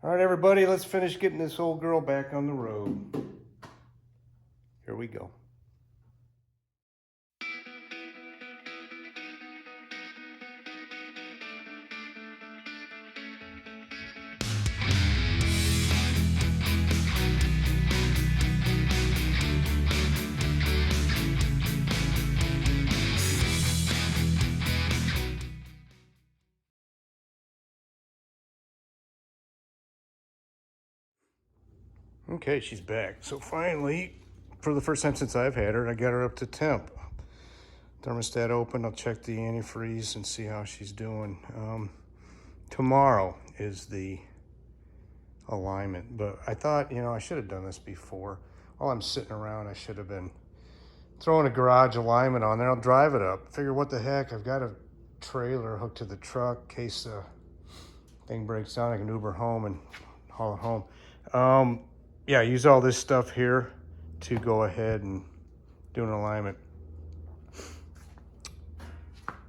All right, everybody, let's finish getting this old girl back on the road. Here we go. Okay, she's back. So finally, for the first time since I've had her, I got her up to temp. Thermostat open, I'll check the antifreeze and see how she's doing. Tomorrow is the alignment, but I thought, I should have done this before. While I'm sitting around, I should have been throwing a garage alignment on there. I'll drive it up. Figure what the heck, I've got a trailer hooked to the truck in case the thing breaks down. I can Uber home and haul it home. Yeah, use all this stuff here to go ahead and do an alignment.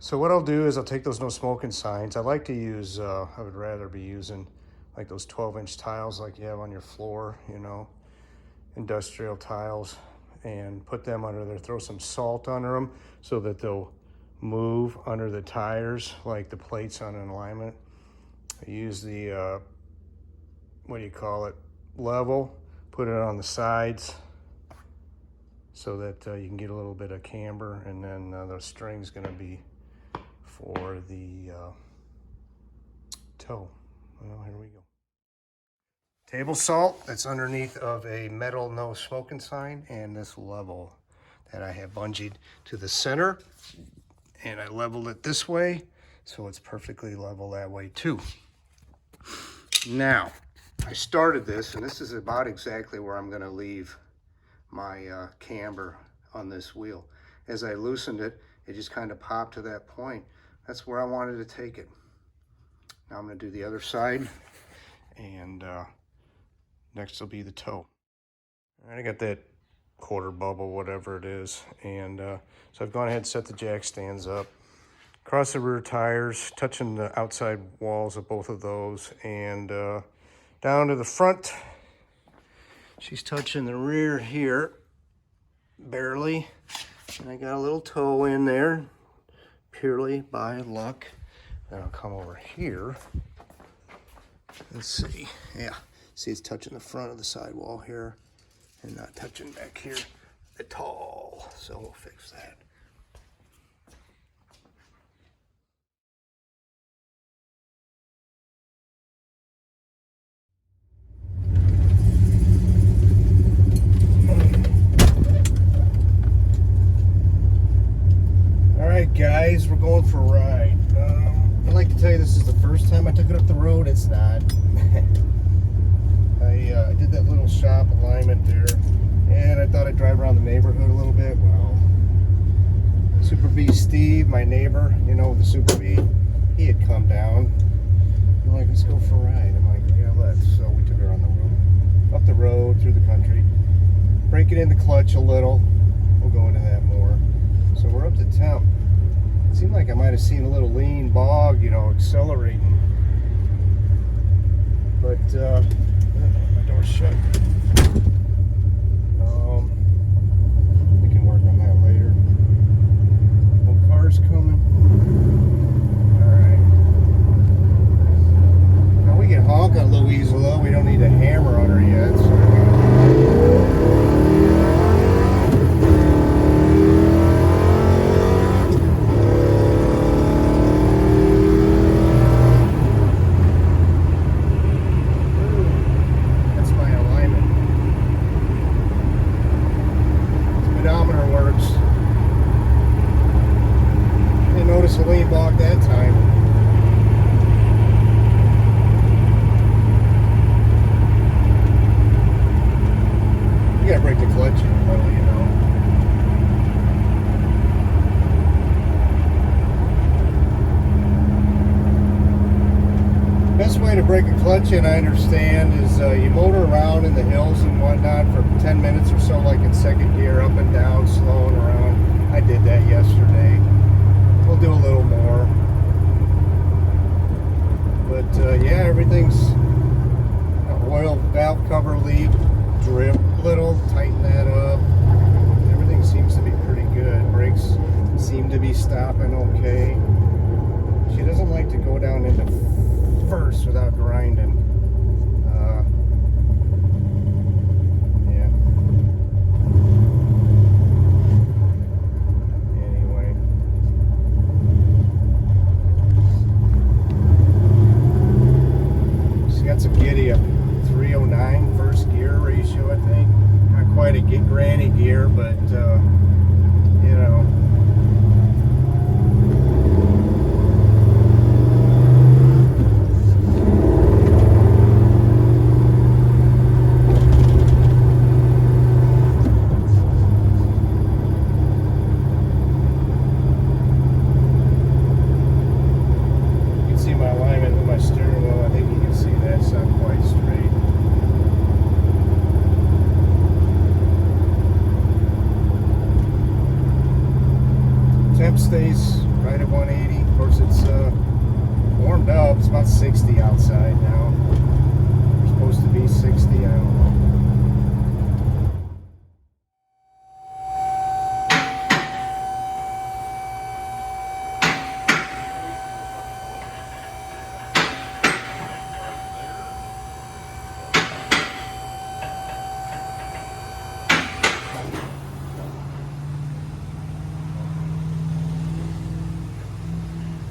So what I'll do is I'll take those no smoking signs. I like to use, I would rather be using like those 12-inch tiles like you have on your floor, industrial tiles, and put them under there, throw some salt under them so that they'll move under the tires like the plates on an alignment. I use the, level, put it on the sides so that you can get a little bit of camber, and then the string's gonna be for the toe. Well, here we go. Table salt that's underneath of a metal no smoking sign, and this level that I have bungeed to the center, and I leveled it this way so it's perfectly level that way too. Now, I started this, and this is about exactly where I'm going to leave my camber on this wheel. As I loosened it, it just kind of popped to that point. That's where I wanted to take it. Now I'm going to do the other side, and next will be the toe. All right, I got that quarter bubble, whatever it is, and so I've gone ahead and set the jack stands up. Across the rear tires, touching the outside walls of both of those, and down to the front. She's touching the rear here, barely. And I got a little toe in there, purely by luck. Then I'll come over here. Let's see. Yeah, see it's touching the front of the sidewall here and not touching back here at all. So we'll fix that. Guys, we're going for a ride. I'd like to tell you this is the first time I took it up the road. It's not. I did that little shop alignment there, and I thought I'd drive around the neighborhood a little bit. Well, Super B Steve, my neighbor, the Super B, he had come down. I'm like, let's go for a ride. I'm like, yeah, let's. So we took her on the road, up the road, through the country, breaking in the clutch a little. We'll go into that more. So we're up to temp. It seemed like I might have seen a little lean bog, accelerating. But my door's shut. We can work on that later. No cars coming. Alright. Now we can honk on Louise, although we don't need a hammer on her yet. Way to break a clutch in, I understand, is you motor around in the hills and whatnot for 10 minutes or so, like in second gear, up and down, slowing around. I did that yesterday. We'll do a little more. But yeah, everything's valve cover leak, drip little, tighten that up. Everything seems to be pretty good. Brakes seem to be stopping okay. She doesn't like to go down into first without grinding. Yeah. Anyway. She's got some giddy up. 309 first gear ratio, I think. Not quite a granny gear, but you know. You can see my alignment with my steering wheel. I think you can see that's not quite straight. Temp stays right at 180. Of course, it's warmed up. It's about 60 outside now. It's supposed to be 60. I don't know.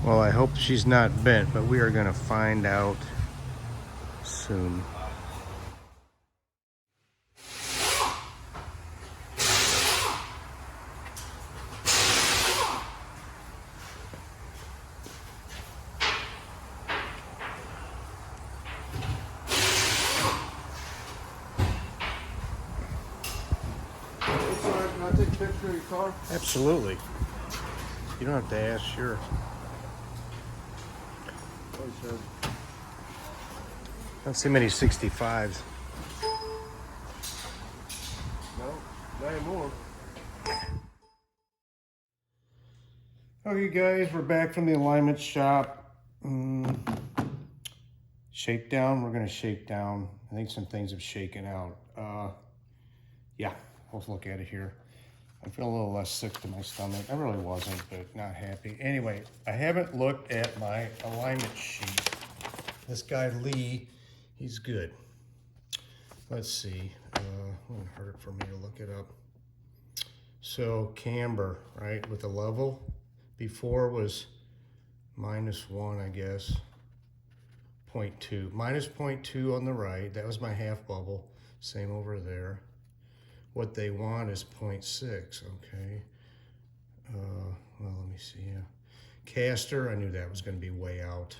Well, I hope she's not bent, but we are going to find out soon. Can I take a picture of your car? Absolutely. You don't have to ask, sure. I don't see many 65s. No, not anymore. Okay guys, we're back from the alignment shop. Shakedown, we're gonna shake down. I think some things have shaken out. Yeah, let's look at it here. I feel a little less sick to my stomach. I really wasn't, but not happy. Anyway, I haven't looked at my alignment sheet. This guy Lee, he's good. Let's see, it wouldn't hurt for me to look it up. So camber, right, with the level, before was -1, I guess, 0.2. -0.2 on the right, that was my half bubble, same over there. What they want is 0.6, okay. Well, let me see, yeah. Caster, I knew that was gonna be way out.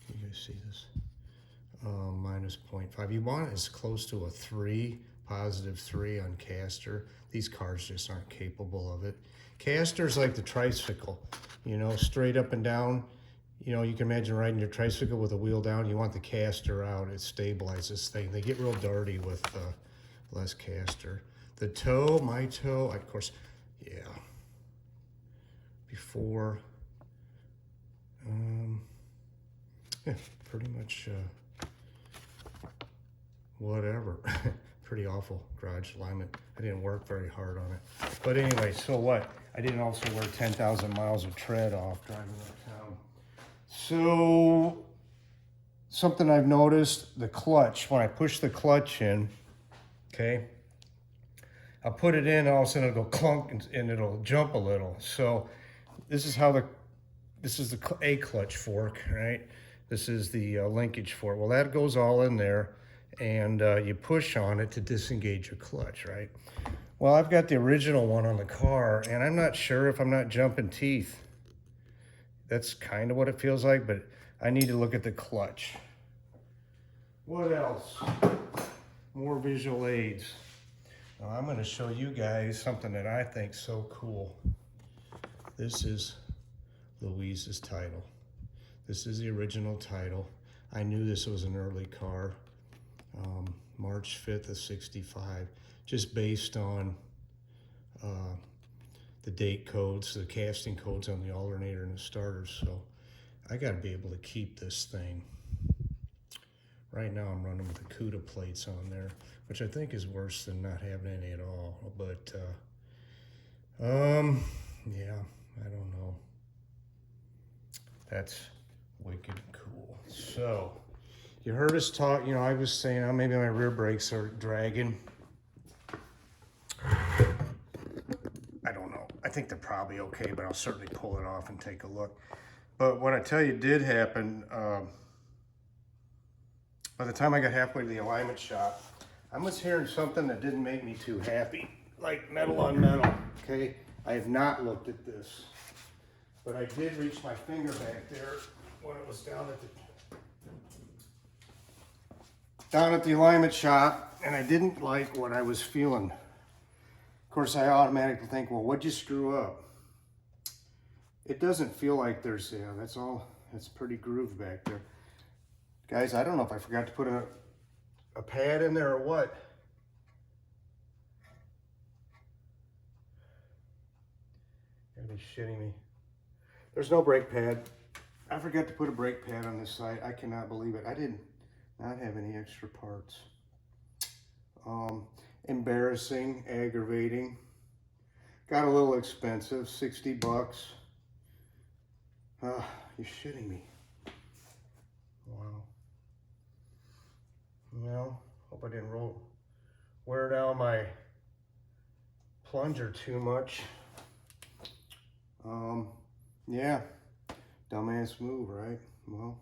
Can you guys see this? -0.5. You want as close to a 3, +3 on caster. These cars just aren't capable of it. Caster's like the tricycle, you know, straight up and down. You know, you can imagine riding your tricycle with a wheel down. You want the caster out. It stabilizes thing. They get real dirty with less caster. The toe, my toe, of course, yeah. Before, yeah, pretty much whatever. Pretty awful garage alignment. I didn't work very hard on it. But anyway, so what? I didn't also wear 10,000 miles of tread off driving around town. So something I've noticed, the clutch, when I push the clutch in, okay, I'll put it in, all of a sudden it'll go clunk and it'll jump a little. So this is how this is the A clutch fork, right? This is the linkage fork. Well, that goes all in there, and you push on it to disengage your clutch, right? Well, I've got the original one on the car, and I'm not sure if I'm not jumping teeth. That's kind of what it feels like, but I need to look at the clutch. What else? More visual aids. Now, I'm going to show you guys something that I think is so cool. This is Louise's title. This is the original title. I knew this was an early car, March 5th of 65, just based on the date codes, the casting codes on the alternator and the starters. So I got to be able to keep this thing Right now I'm running with the CUDA plates on there, which I think is worse than not having any at all. But, yeah, I don't know. That's wicked cool. So, you heard us talk, you know, I was saying, oh, maybe my rear brakes are dragging. I don't know. I think they're probably okay, but I'll certainly pull it off and take a look. But what I tell you did happen, by the time I got halfway to the alignment shop, I was hearing something that didn't make me too happy, like metal on metal, okay? I have not looked at this, but I did reach my finger back there when it was down at the alignment shop, and I didn't like what I was feeling. Of course, I automatically think, well, what'd you screw up? It doesn't feel like there's, yeah, that's all, it's pretty grooved back there. Guys, I don't know if I forgot to put a pad in there or what. You're gonna be shitting me. There's no brake pad. I forgot to put a brake pad on this side. I cannot believe it. I did not have any extra parts. Embarrassing, aggravating. Got a little expensive, 60 bucks. You're shitting me. Wow. Well, hope I didn't wear down my plunger too much. Yeah, dumbass move, right? Well,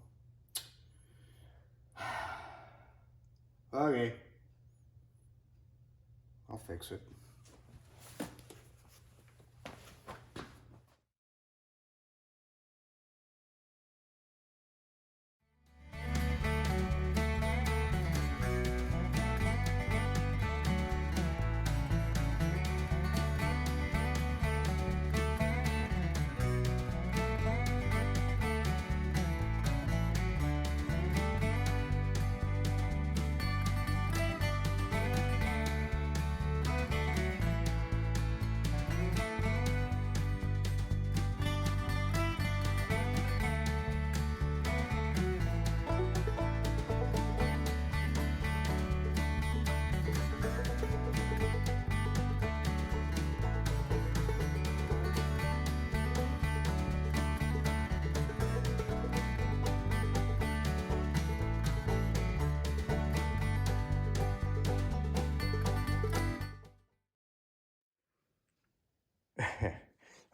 okay, I'll fix it.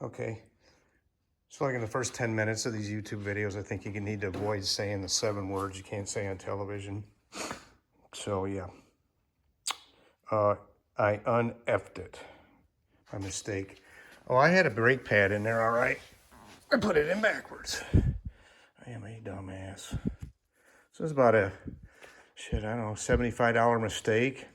Okay, so like in the first 10 minutes of these YouTube videos, I think you need to avoid saying the 7 words you can't say on television. So yeah, I un-effed it, my mistake. Oh, I had a brake pad in there, all right. I put it in backwards. I am a dumbass. So it's about a, shit, I don't know, $75 mistake.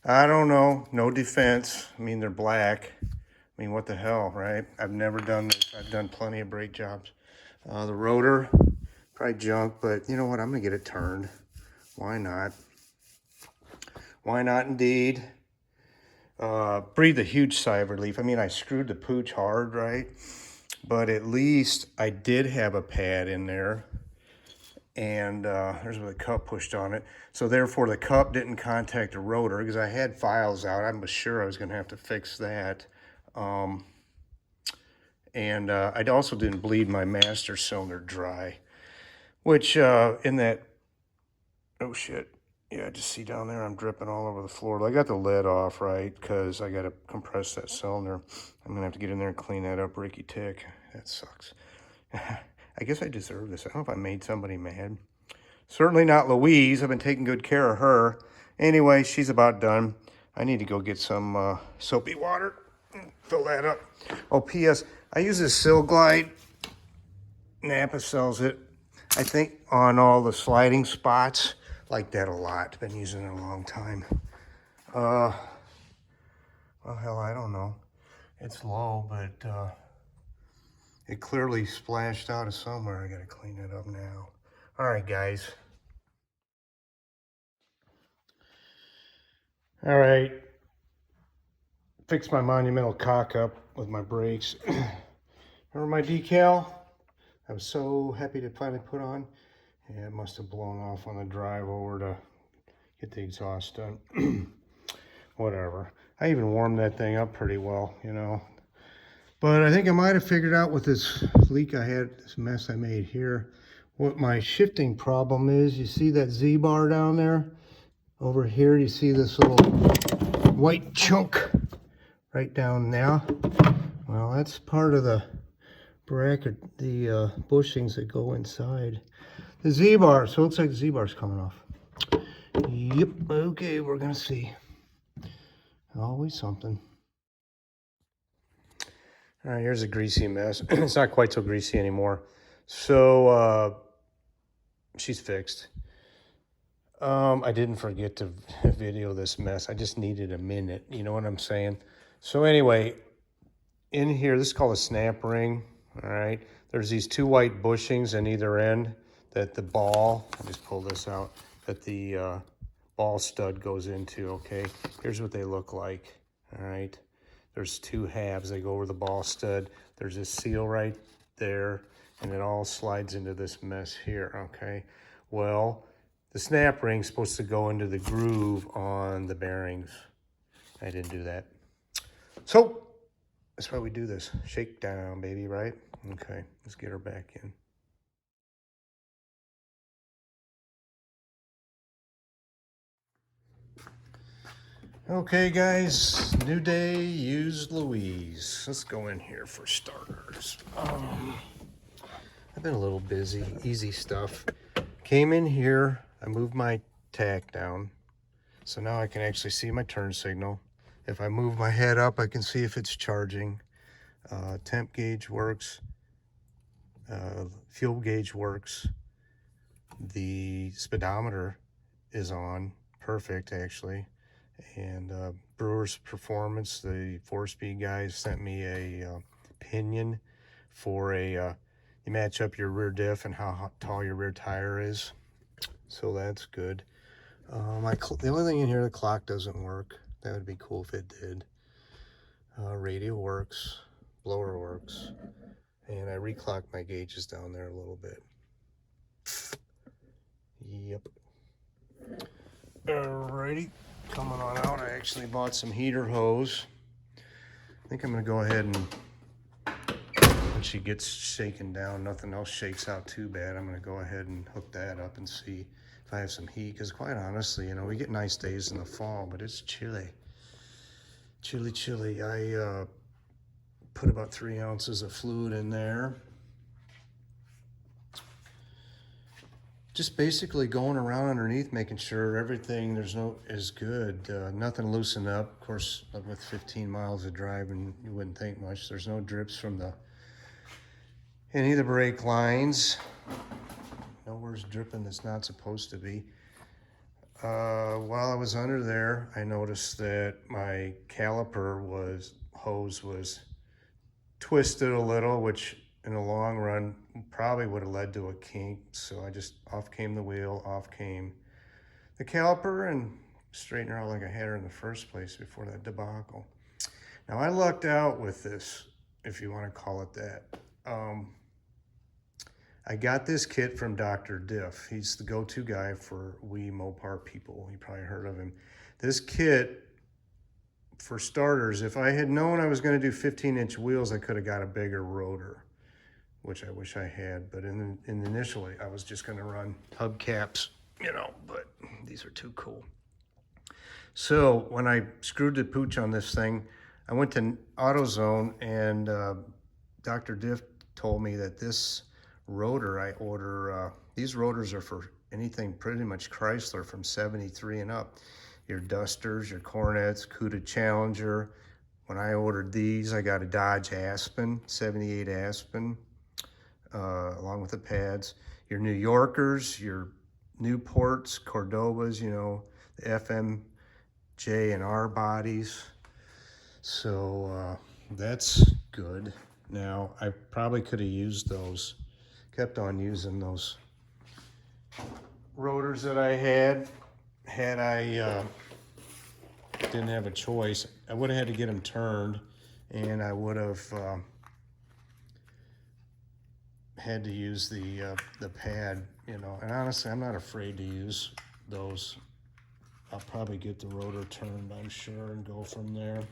I don't know, no defense. I mean, they're black. I mean, what the hell, right? I've never done this. I've done plenty of brake jobs. The rotor, probably junk, but you know what? I'm gonna get it turned. Why not? Why not indeed? Breathed a huge sigh of relief. I mean, I screwed the pooch hard, right? But at least I did have a pad in there. And there's where the cup pushed on it. So therefore the cup didn't contact the rotor because I had files out. I was sure I was gonna have to fix that. I also didn't bleed my master cylinder dry, which in that, oh shit, yeah, just see down there, I'm dripping all over the floor. I got the lid off, right, because I got to compress that cylinder. I'm gonna have to get in there and clean that up, Ricky Tick. That sucks. I guess I deserve this. I don't know if I made somebody mad. Certainly not Louise. I've been taking good care of her. Anyway, she's about done. I need to go get some soapy water. Fill that up. Oh, P.S. I use this Sil Glide. Napa sells it. I think on all the sliding spots. Like that a lot. Been using it a long time. Well, hell, I don't know. It's low, but it clearly splashed out of somewhere. I gotta clean it up now. All right, guys. All right. Fix my monumental cock up with my brakes. Remember my decal? I was so happy to finally put on. Yeah, it must have blown off on the drive over to get the exhaust done. Whatever. I even warmed that thing up pretty well, you know. But I think I might have figured out with this leak I had, this mess I made here, what my shifting problem is. You see that Z-bar down there? Over here, you see this little white chunk right down there. Well, that's part of the bracket, the bushings that go inside the Z-bar. So it looks like the Z-bar's coming off. Yep, okay, we're gonna see. Always something. All right, here's a greasy mess. It's not quite so greasy anymore. So she's fixed. I didn't forget to video this mess. I just needed a minute, you know what I'm saying? So anyway, in here, this is called a snap ring, all right? There's these two white bushings on either end that the ball, I'll just pull this out, that the ball stud goes into, okay? Here's what they look like, all right? There's two halves, they go over the ball stud. There's a seal right there, and it all slides into this mess here, okay? Well, the snap ring's supposed to go into the groove on the bearings. I didn't do that. So, that's why we do this. Shake down, baby, right? Okay, let's get her back in. Okay, guys, new day, used Louise. Let's go in here for starters. I've been a little busy, easy stuff. Came in here, I moved my tack down. So now I can actually see my turn signal. If I move my head up, I can see if it's charging. Temp gauge works. Fuel gauge works. The speedometer is on. Perfect, actually. And Brewer's Performance, the 4-speed guys, sent me a pinion for a... you match up your rear diff and how tall your rear tire is. So that's good. The only thing in here, the clock doesn't work. That would be cool if it did. Radio works, blower works, and I reclocked my gauges down there a little bit. Yep. Alrighty, coming on out, I actually bought some heater hose. I think I'm gonna go ahead and, when she gets shaken down, nothing else shakes out too bad, I'm gonna go ahead and hook that up and see if I have some heat, because quite honestly, you know, we get nice days in the fall, but it's chilly. Chilly. I put about 3 ounces of fluid in there. Just basically going around underneath, making sure everything is good. Nothing loosened up. Of course, with 15 miles of driving, you wouldn't think much. There's no drips from any of the brake lines. Nowhere's dripping that's not supposed to be. While I was under there, I noticed that my caliper hose was twisted a little, which in the long run probably would have led to a kink. So off came the wheel, off came the caliper, and straightened her out like I had her in the first place before that debacle. Now I lucked out with this, if you want to call it that. I got this kit from Dr. Diff. He's the go-to guy for we Mopar people. You probably heard of him. This kit, for starters, if I had known I was going to do 15-inch wheels, I could have got a bigger rotor, which I wish I had. But initially, I was just going to run hubcaps, you know, but these are too cool. So when I screwed the pooch on this thing, I went to AutoZone, and Dr. Diff told me that this rotor I order, these rotors are for anything pretty much Chrysler from 73 and up. Your Dusters, your Cornettes, Cuda Challenger. When I ordered these, I got a Dodge Aspen, 78 Aspen, along with the pads. Your New Yorkers, your Newports, Cordobas, you know, the FMJ and R bodies. So that's good. Now, I probably could have used those, kept on using those rotors that I had I didn't have a choice. I would have had to get them turned, and I would have had to use the pad, you know, and honestly, I'm not afraid to use those. I'll probably get the rotor turned, I'm sure, and go from there.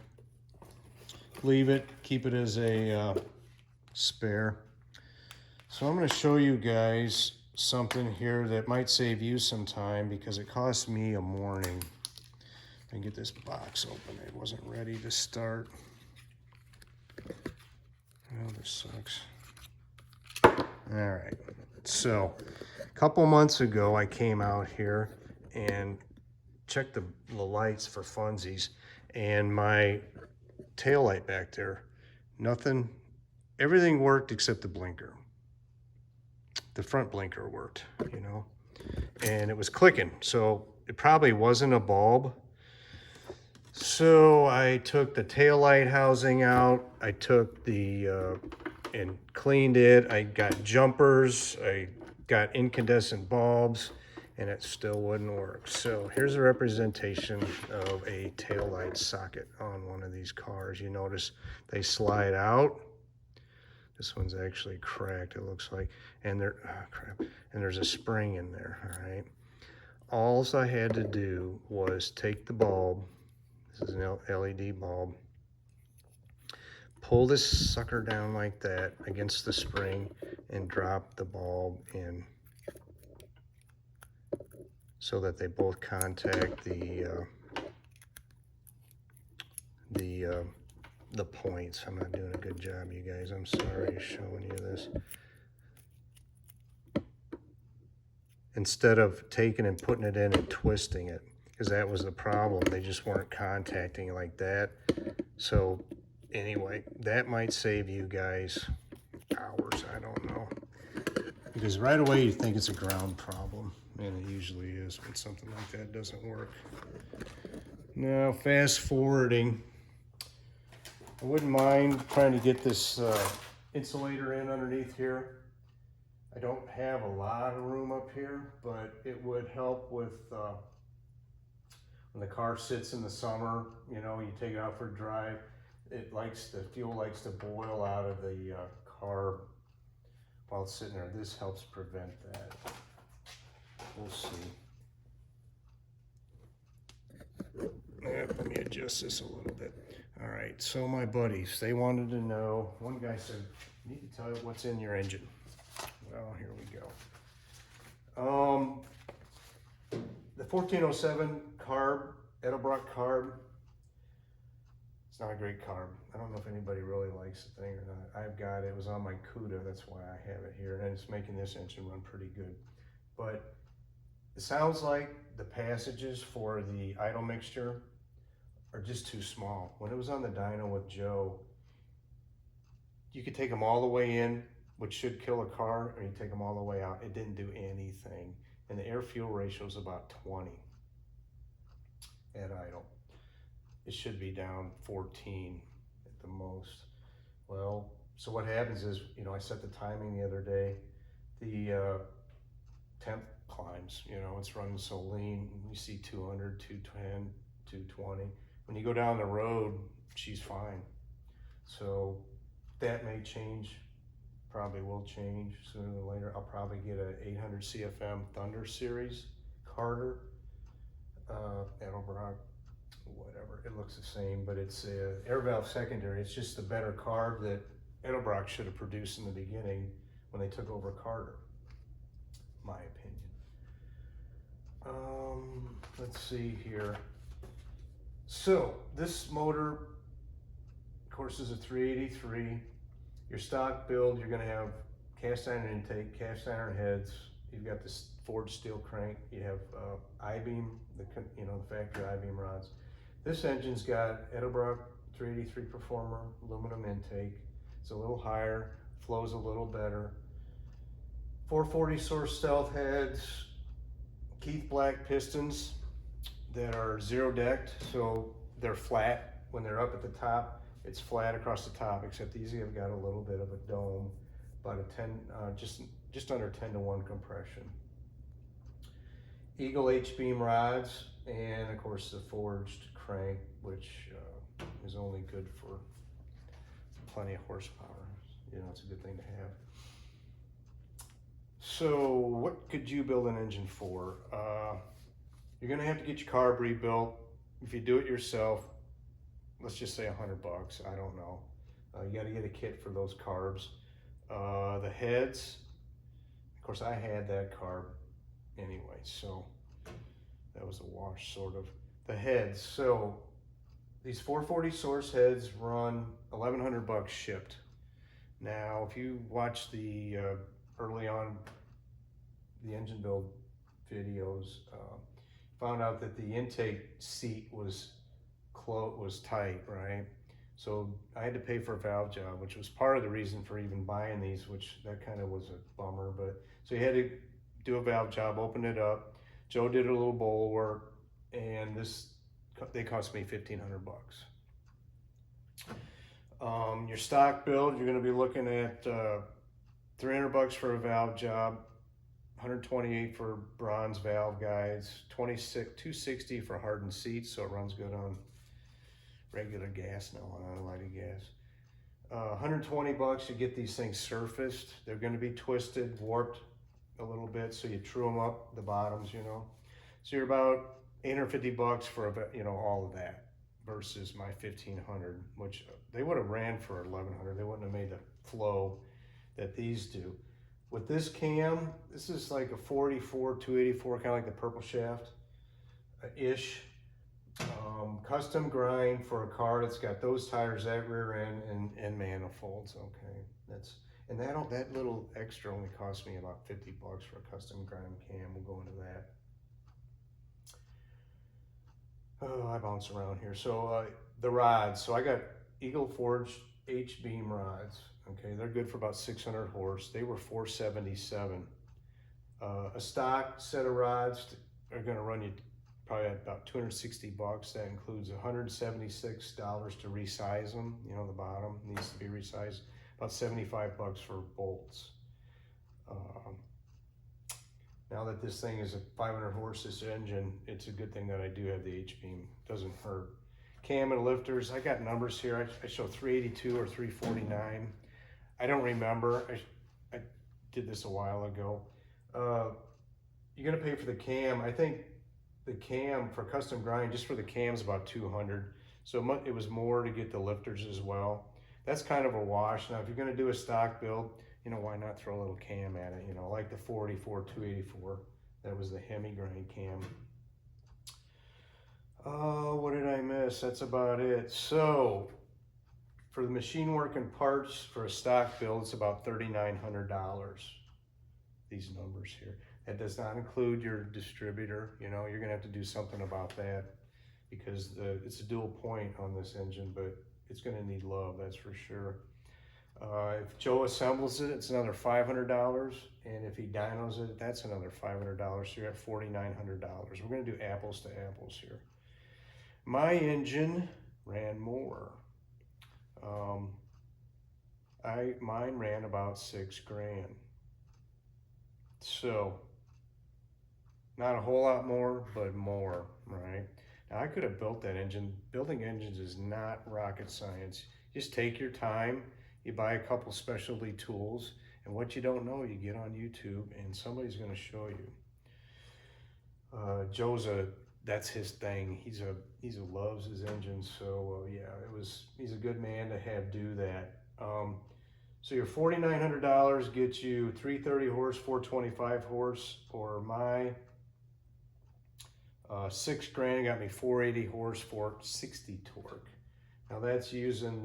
Leave it, keep it as a spare. So I'm going to show you guys something here that might save you some time because it cost me a morning. And get this box open. It wasn't ready to start. Oh, this sucks. All right. So a couple months ago, I came out here and checked the lights for funsies, and my tail light back there, nothing, everything worked except the blinker. The front blinker worked, you know, and it was clicking. So it probably wasn't a bulb. So I took the tail light housing out. I took the, and cleaned it. I got jumpers. I got incandescent bulbs, and it still wouldn't work. So here's a representation of a tail light socket on one of these cars. You notice they slide out. This one's actually cracked, it looks like. And there, oh crap, and there's a spring in there, all right? All I had to do was take the bulb, this is an LED bulb, pull this sucker down like that against the spring and drop the bulb in so that they both contact the points. I'm not doing a good job, you guys. I'm sorry showing you this. Instead of taking and putting it in and twisting it, because that was the problem. They just weren't contacting like that. So anyway, that might save you guys hours, I don't know. Because right away you think it's a ground problem, and it usually is when something like that doesn't work. Now, fast forwarding, I wouldn't mind trying to get this insulator in underneath here. I don't have a lot of room up here, but it would help with when the car sits in the summer, you know, you take it out for a drive, the fuel likes to boil out of the car while it's sitting there. This helps prevent that. We'll see. Let me adjust this a little bit. All right, so my buddies, they wanted to know, one guy said, you need to tell you what's in your engine. Well, here we go. The 1407 carb, Edelbrock carb, it's not a great carb. I don't know if anybody really likes the thing or not. I've got it, it was on my CUDA, that's why I have it here, and it's making this engine run pretty good. But it sounds like the passages for the idle mixture are just too small. When it was on the dyno with Joe, you could take them all the way in, which should kill a car, or you take them all the way out. It didn't do anything. And the air-fuel ratio is about 20 at idle. It should be down 14 at the most. Well, so what happens is, you know, I set the timing the other day. The temp climbs, you know, it's running so lean. You see 200, 210, 220. When you go down the road, she's fine. So that may change, probably will change sooner than later. I'll probably get a 800 CFM Thunder Series Carter, Edelbrock, whatever. It looks the same, but it's a air valve secondary. It's just the better carb that Edelbrock should have produced in the beginning when they took over Carter, my opinion. Let's see here. So this motor, of course, is a 383. Your stock build, you're going to have cast iron intake, cast iron heads. You've got this forged steel crank. You have I-beam, the factory I-beam rods. This engine's got Edelbrock 383 Performer aluminum intake. It's a little higher, flows a little better. 440 source stealth heads, Keith Black pistons that are zero decked, so they're flat when they're up at the top. It's flat across the top, except these have got a little bit of a dome, about a 10, just under 10-to-1 compression. Eagle H-beam rods, and of course the forged crank, which is only good for plenty of horsepower. You know, it's a good thing to have. So what could you build an engine for? You're gonna have to get your carb rebuilt. If you do it yourself, let's just say $100. I don't know. You got to get a kit for those carbs. The heads, of course, I had that carb anyway, so that was a wash, sort of. The heads, so these 440 source heads run $1,100 shipped. Now, if you watch the early on the engine build videos, found out that the intake seat was tight, right? So I had to pay for a valve job, which was part of the reason for even buying these, which that kind of was a bummer. But so you had to do a valve job, open it up. Joe did a little bowl work, and they cost me $1,500. Your stock build, you're going to be looking at $300 for a valve job, $128 for bronze valve guides, $260 for hardened seats, so it runs good on regular gas now, on unleaded gas. $120 to get these things surfaced. They're going to be twisted, warped a little bit, so you true them up, the bottoms, you know. So you're about $850 for all of that versus my $1,500, which they would have ran for $1,100. They wouldn't have made the flow that these do. With this cam, this is like a 484, 284, kind of like the purple shaft ish. Custom grind for a car that's got those tires, that rear end, and manifolds. Okay, that little extra only cost me about $50 for a custom grind cam. We'll go into that. Oh, I bounce around here. So the rods. So I got Eagle Forge H-beam rods. Okay, they're good for about 600 horse. They were $477. A stock set of rods are going to run you probably about $260. That includes $176 to resize them. You know, the bottom needs to be resized. About $75 for bolts. Now that this thing is a 500 horse, this engine, it's a good thing that I do have the H-beam. Doesn't hurt. Cam and lifters, I got numbers here. I show 382 or 349. I don't remember. I did this a while ago. You're gonna pay for the cam. I think the cam for custom grind, just for the cam's about 200. So it was more to get the lifters as well. That's kind of a wash. Now, if you're gonna do a stock build, you know, why not throw a little cam at it? You know, like the 484, 284. That was the Hemi grind cam. Oh, what did I miss? That's about it. So, for the machine work and parts for a stock build, it's about $3,900. These numbers here. That does not include your distributor. You know, you're gonna have to do something about that because it's a dual point on this engine, but it's gonna need love, that's for sure. If Joe assembles it, it's another $500, and if he dynos it, that's another $500. So you're at $4,900. We're gonna do apples to apples here. My engine ran more. Mine ran about $6,000. So, not a whole lot more, but more, right? Now I could have built that engine. Building engines is not rocket science. Just take your time. You buy a couple specialty tools, and what you don't know, you get on YouTube, and somebody's going to show you. Joe's that's his thing. He's a loves his engines. So yeah, he's a good man to have do that. So your $4,900 gets you 330 horse, 425 horse, or my $6,000 got me 480 horse, 460 torque. Now that's using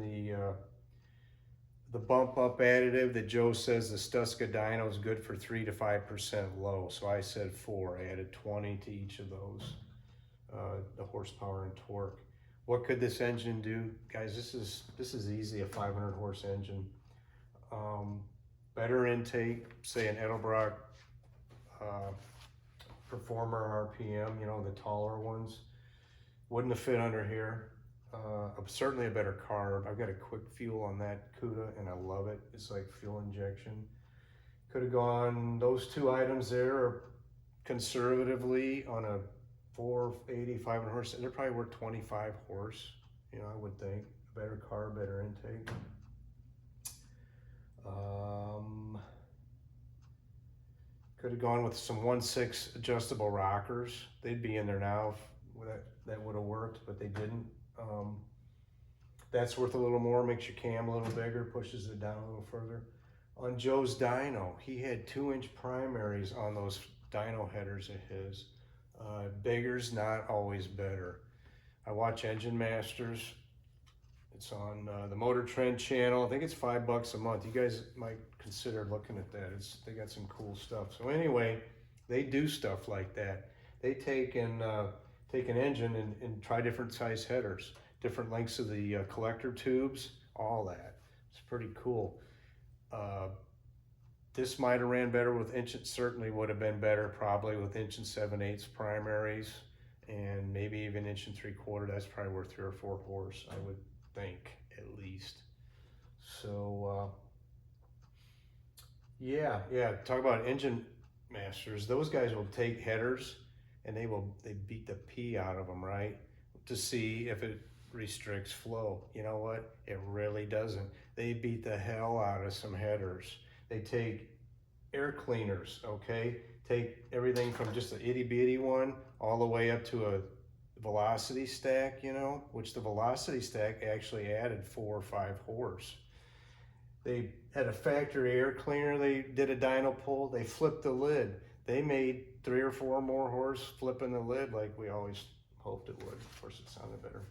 the bump up additive that Joe says the Stuska dyno is good for 3 to 5% low. So I said 4. I added 20 to each of those, the horsepower and torque. What could this engine do, guys? This is easy, a 500 horse engine. Better intake, say an Edelbrock Performer RPM, you know, the taller ones. Wouldn't have fit under here. Certainly a better carb. I've got a quick fuel on that CUDA and I love it. It's like fuel injection. Could have gone, those two items there are conservatively on a 480, 500 horse, they're probably worth 25 horse, you know, I would think. Better carb, better intake. Could have gone with some 1/6 adjustable rockers. They'd be in there now. That would have worked, but they didn't. That's worth a little more, makes your cam a little bigger, pushes it down a little further. On Joe's dyno, he had 2-inch primaries on those dyno headers of his. Bigger's not always better. I watch Engine Masters. It's on the Motor Trend channel. I think it's $5 a month. You guys might consider looking at that. They got some cool stuff. So anyway, they do stuff like that. They take an engine and try different size headers, different lengths of the collector tubes, all that. It's pretty cool. This might have ran better with certainly would have been better probably with 1 7/8 primaries, and maybe even 1 3/4. That's probably worth 3 or 4 horse, I would think, at least. So yeah, talk about Engine Masters. Those guys will take headers and they beat the pee out of them, right, to see if it restricts flow. You know what? It really doesn't. They beat the hell out of some headers. They take air cleaners, okay? Take everything from just an itty bitty one all the way up to a velocity stack, you know, which the velocity stack actually added 4 or 5 horse. They had a factory air cleaner. They did a dyno pull. They flipped the lid. They made 3 or 4 more horse flipping the lid like we always hoped it would. Of course, it sounded better.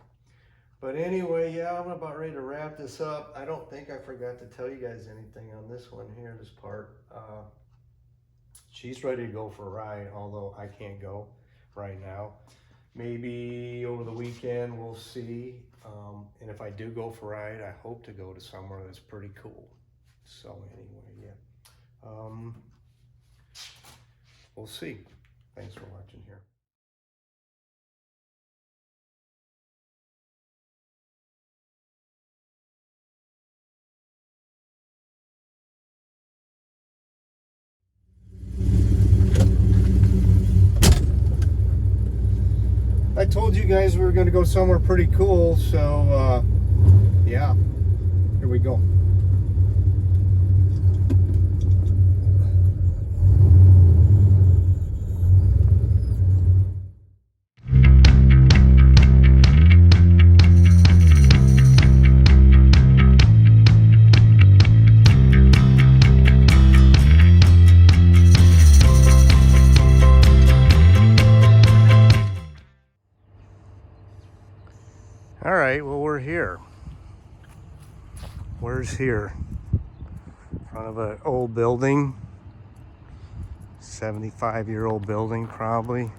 But anyway, yeah, I'm about ready to wrap this up. I don't think I forgot to tell you guys anything on this one here, this part. She's ready to go for a ride, although I can't go right now. Maybe over the weekend, we'll see. And if I do go for a ride, I hope to go to somewhere that's pretty cool. So anyway, yeah. We'll see. Thanks for watching here. I told you guys we were going to go somewhere pretty cool, so yeah, here we go. All right, well, we're here. Where's here? In front of an old building. 75-year-old building, probably.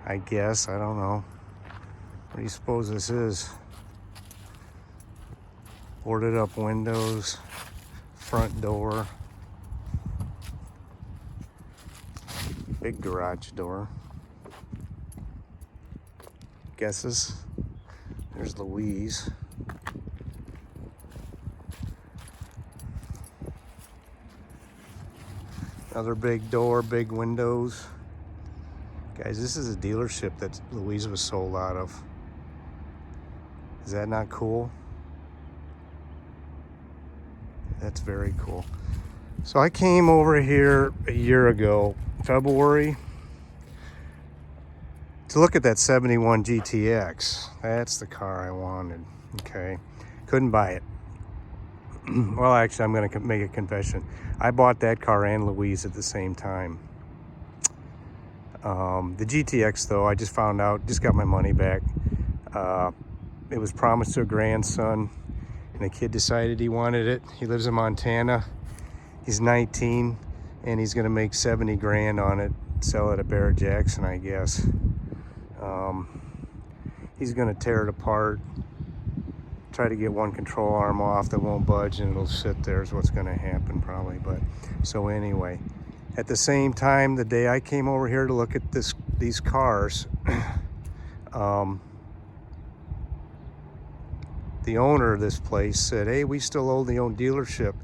I guess, I don't know. What do you suppose this is? Boarded up windows, front door. Big garage door. Guesses? There's Louise. Another big door, big windows. Guys, this is a dealership that Louise was sold out of. Is that not cool? That's very cool. So I came over here a year ago, February, to look at that 71 GTX. That's the car I wanted, okay? Couldn't buy it. Well, actually, I'm gonna make a confession. I bought that car and Louise at the same time. The GTX though, I just found out, just got my money back. It was promised to a grandson and the kid decided he wanted it. He lives in Montana. He's 19 and he's gonna make 70 grand on it, sell it at Barrett Jackson, I guess. He's gonna tear it apart, try to get one control arm off that won't budge, and it'll sit there is what's gonna happen probably. But so anyway, at the same time, the day I came over here to look at these cars, the owner of this place said, hey, we still own the own dealership.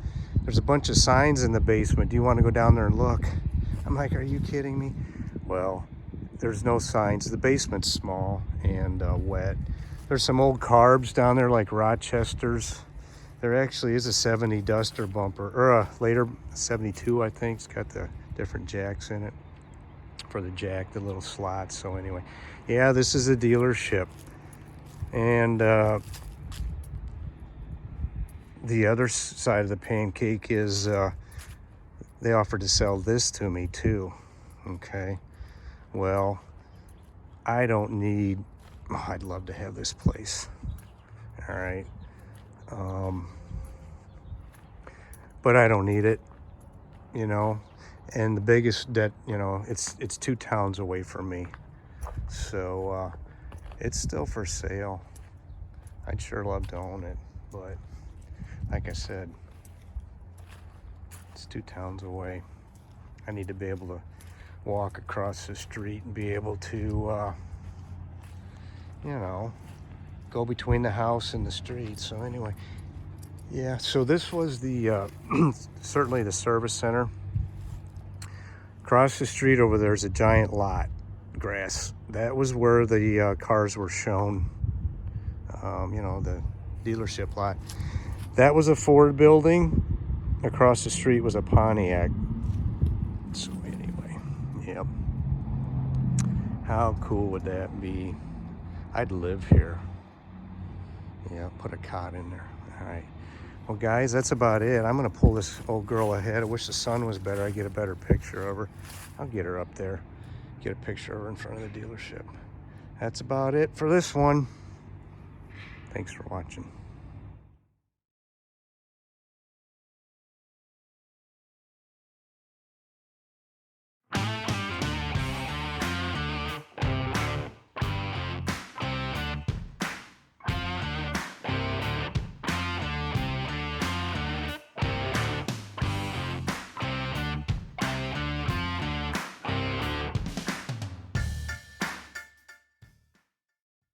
There's a bunch of signs in the basement. Do you want to go down there and look? I'm like, are you kidding me? Well, there's no signs. The basement's small and wet. There's some old carbs down there like Rochester's. There actually is a 70 Duster bumper, or a later 72, I think. It's got the different jacks in it for the jack, the little slots. So anyway, yeah, this is a dealership. And the other side of the pancake is they offered to sell this to me too. Okay, well, I don't need, oh, I'd love to have this place. All right. But I don't need it, you know. And the biggest debt, you know, it's 2 towns away from me. So it's still for sale. I'd sure love to own it, but like I said, it's 2 towns away. I need to be able to walk across the street and be able to, you know, go between the house and the street. So anyway, yeah, so this was the, certainly the service center. Across the street over there's a giant lot, grass. That was where the cars were shown, you know, the dealership lot. That was a Ford building. Across the street was a Pontiac. So anyway, yep. How cool would that be? I'd live here. Yeah, put a cot in there. All right. Well, guys, that's about it. I'm going to pull this old girl ahead. I wish the sun was better. I'd get a better picture of her. I'll get her up there. Get a picture of her in front of the dealership. That's about it for this one. Thanks for watching.